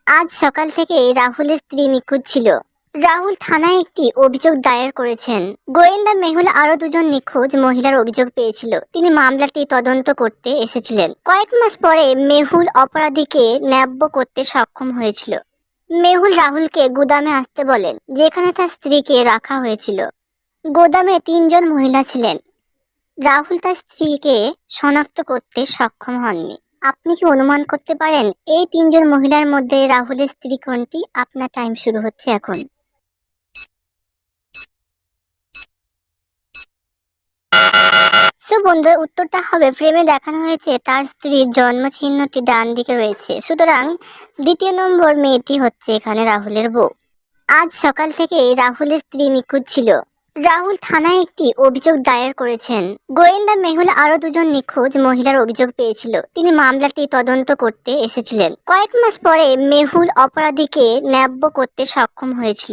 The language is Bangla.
আজ সকাল থেকে রাহুলের স্ত্রী নিখোঁজ ছিল। রাহুল থানায় একটি অভিযোগ দায়ের করেছেন। গোয়েন্দা মেহুল আরো দুজন নিখোঁজ মহিলার অভিযোগ পেয়েছিল। তিনি মামলাটি তদন্ত করতে এসেছিলেন। কয়েক মাস পরে মেহুল অপরাধীকে ন্যায্য করতে সক্ষম হয়েছিল। মেহুল রাহুলকে গুদামে আসতে বলেন, যেখানে তার স্ত্রীকে রাখা হয়েছিল। গোদামে তিনজন মহিলা ছিলেন। রাহুল তার স্ত্রীকে শনাক্ত করতে সক্ষম হননি। আপনি কি অনুমান করতে পারেন এই তিনজন মহিলার মধ্যে রাহুলের স্ত্রী কোনটি? আপনার টাইম শুরু হচ্ছে এখন। সো বন্ধুরা, উত্তরটা হবে, ফ্রেমে দেখানো হয়েছে তার স্ত্রীর জন্ম চিহ্নটি ডান দিকে রয়েছে, সুতরাং দ্বিতীয় নম্বর মেয়েটি হচ্ছে এখানে রাহুলের বউ। আজ সকাল থেকে রাহুলের স্ত্রী নিখোঁজ ছিল। রাহুল থানায় একটি অভিযোগ দায়ের করেছেন। গোয়েন্দা মেহুল আরো দুজন নিখোঁজ মহিলার অভিযোগ পেয়েছিল। তিনি মামলাটি তদন্ত করতে এসেছিলেন। কয়েক মাস পরে মেহুল অপরাধীকে ন্যায্য করতে সক্ষম হয়েছিল।